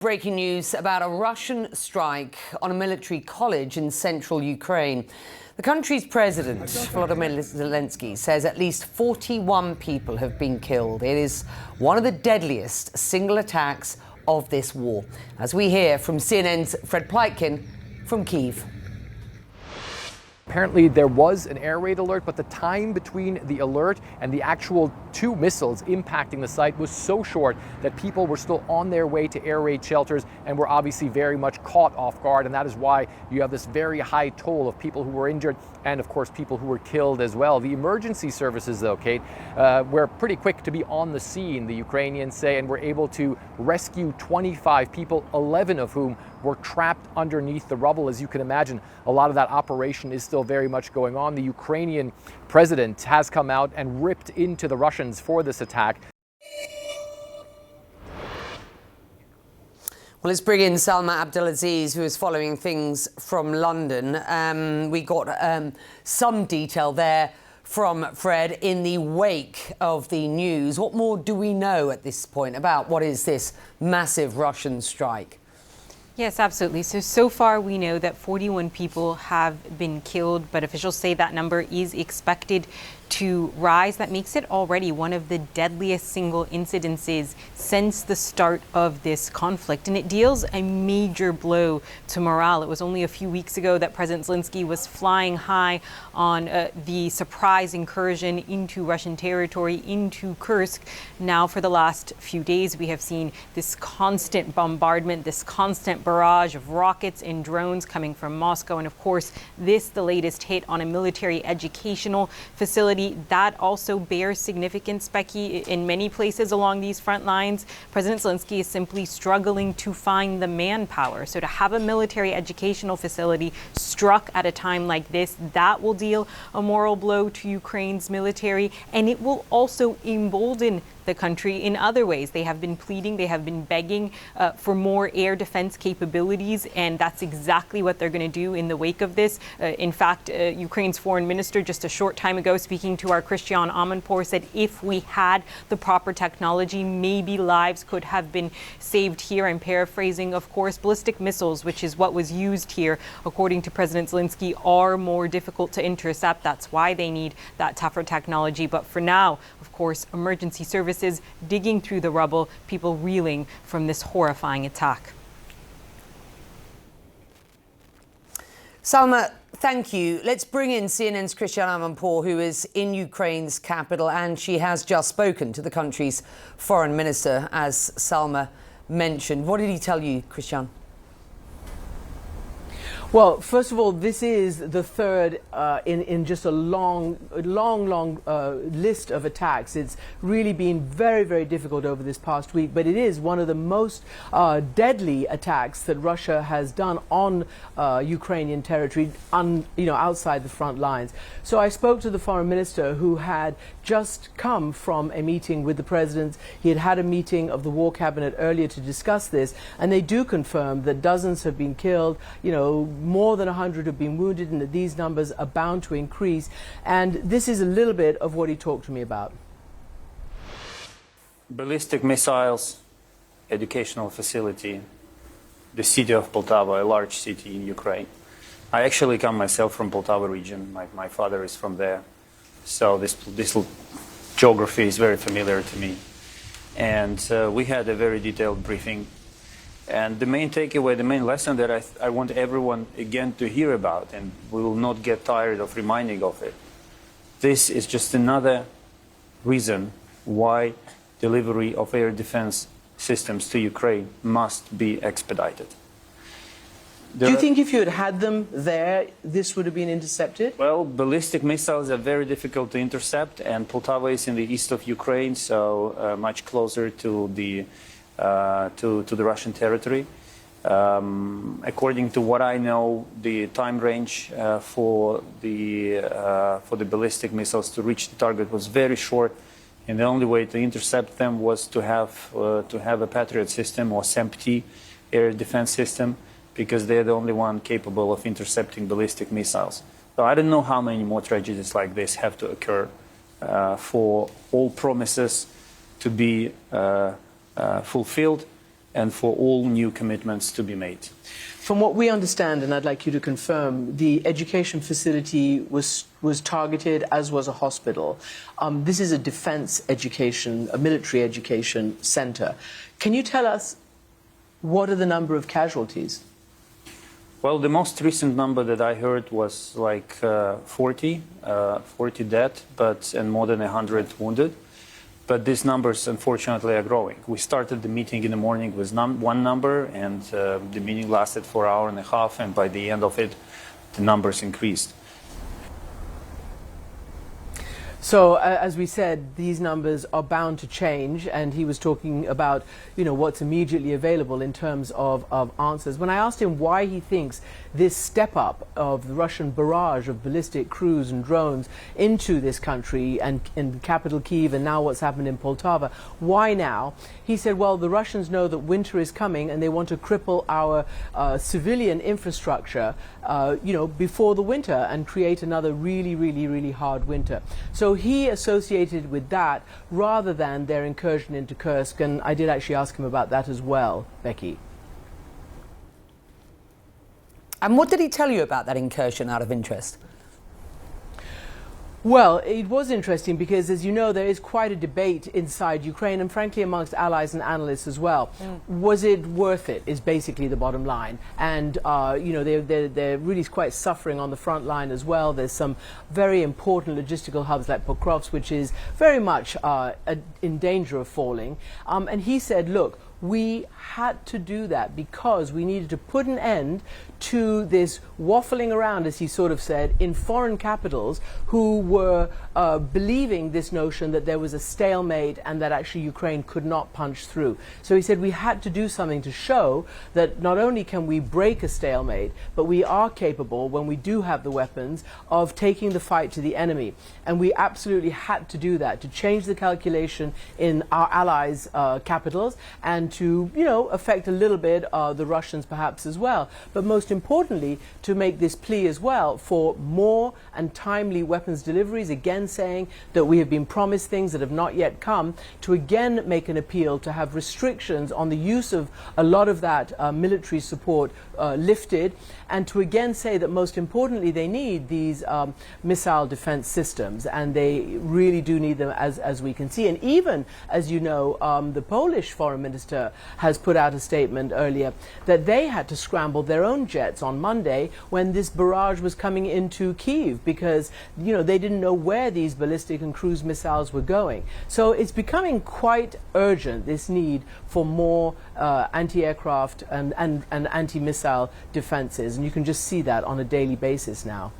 Breaking news about a Russian strike on a military college in central Ukraine. The country's president, Volodymyr Zelensky, says at least 41 people have been killed. It is one of the deadliest single attacks of this war. As we hear from CNN's Fred Pleitkin from Kyiv. Apparently there was an air raid alert, but the time between the alert and the actual two missiles impacting the site was so short that people were still on their way to air raid shelters and were obviously very much caught off guard. And that is why you have this very high toll of people who were injured and, of course, people who were killed as well. The emergency services, though, Kate, were pretty quick to be on the scene, the Ukrainians say, and were able to rescue 25 people, 11 of whom were trapped underneath the rubble. As you can imagine, a lot of that operation is still very much going on. The Ukrainian president has come out and ripped into the Russians for this attack. Well, let's bring in Salma Abdelaziz, who is following things from London. We got some detail there from Fred in the wake of the news. What more do we know at this point about what is this massive Russian strike? Yes, absolutely. So far we know that 41 people have been killed, but officials say that number is expected to rise. That makes it already one of the deadliest single incidences since the start of this conflict. And it deals a major blow to morale. It was only a few weeks ago that President Zelensky was flying high on the surprise incursion into Russian territory, into Kursk. Now, for the last few days, we have seen this constant bombardment, this constant barrage of rockets and drones coming from Moscow. And of course, the latest hit on a military educational facility. That also bears significance, Becky, in many places along these front lines. President Zelensky is simply struggling to find the manpower. So to have a military educational facility struck at a time like this, that will deal a moral blow to Ukraine's military, and it will also embolden the country in other ways. They have been pleading, they have been begging for more air defense capabilities, and that's exactly what they're going to do in the wake of this. In fact, Ukraine's foreign minister just a short time ago, speaking to our Christian Amanpour, said if we had the proper technology, maybe lives could have been saved here. I'm paraphrasing, of course. Ballistic missiles, which is what was used here, according to President Zelensky, are more difficult to intercept. That's why they need that tougher technology. But for now, of course, emergency services digging through the rubble, people reeling from this horrifying attack. Salma, thank you. Let's bring in CNN's Christian Amanpour, who is in Ukraine's capital, and she has just spoken to the country's foreign minister, as Salma mentioned. What did he tell you, Christian? Well, first of all, this is the third in just a long list of attacks. It's really been very, very difficult over this past week, but it is one of the most deadly attacks that Russia has done on Ukrainian territory, outside the front lines. So I spoke to the foreign minister, who had just come from a meeting with the president. He had had a meeting of the war cabinet earlier to discuss this, and they do confirm that dozens have been killed, more than 100 have been wounded, and that these numbers are bound to increase. And this is a little bit of what he talked to me about. Ballistic missiles, educational facility, the city of Poltava, a large city in Ukraine. I actually come myself from Poltava region. My father is from there. So this geography is very familiar to me. And we had a very detailed briefing. And the main takeaway, the main lesson that I want everyone again to hear about, and we will not get tired of reminding of it, this is just another reason why delivery of air defense systems to Ukraine must be expedited. Do you think if you had had them there, this would have been intercepted? Well, ballistic missiles are very difficult to intercept, and Poltava is in the east of Ukraine, so much closer to the Russian territory. According to what I know, the time range for the ballistic missiles to reach the target was very short, and the only way to intercept them was to have a Patriot system or SEMP-T air defense system, because they're the only one capable of intercepting ballistic missiles. So I don't know how many more tragedies like this have to occur for all promises to be fulfilled. and for all new commitments to be made. From what we understand, and I'd like you to confirm, the education facility was targeted, as was a hospital. This is a defense education, a military education center. Can you tell us what are the number of casualties? Well, the most recent number that I heard was like 40 dead, and more than 100 wounded. But these numbers, unfortunately, are growing. We started the meeting in the morning with one number, and the meeting lasted for an hour and a half, and by the end of it, the numbers increased. So, as we said, these numbers are bound to change, and he was talking about, what's immediately available in terms of answers. When I asked him why he thinks this step up of the Russian barrage of ballistic crews and drones into this country and in the capital Kyiv, and now what's happened in Poltava, why now? He said, well, the Russians know that winter is coming and they want to cripple our civilian infrastructure, before the winter and create another really, really, really hard winter. So he associated with that rather than their incursion into Kursk, and I did actually ask him about that as well, Becky. And what did he tell you about that incursion, out of interest? Well, it was interesting because, as you know, there is quite a debate inside Ukraine and, frankly, amongst allies and analysts as well. Was it worth it, is basically the bottom line. And, they're really quite suffering on the front line as well. There's some very important logistical hubs like Pokrovsk, which is very much in danger of falling. And he said, look, we had to do that because we needed to put an end to this waffling around, as he sort of said, in foreign capitals who were believing this notion that there was a stalemate and that actually Ukraine could not punch through. So he said we had to do something to show that not only can we break a stalemate, but we are capable, when we do have the weapons, of taking the fight to the enemy. And we absolutely had to do that, to change the calculation in our allies' capitals and to, affect a little bit the Russians perhaps as well. But most importantly, to make this plea as well for more and timely weapons deliveries, again saying that we have been promised things that have not yet come, to again make an appeal to have restrictions on the use of a lot of that military support lifted, and to again say that most importantly they need these missile defense systems, and they really do need them, as we can see. And even, as you know, the Polish foreign minister has put out a statement earlier that they had to scramble their own jets on Monday when this barrage was coming into Kyiv, because they didn't know where these ballistic and cruise missiles were going. So it's becoming quite urgent, this need for more anti-aircraft and anti-missile defenses, and you can just see that on a daily basis now.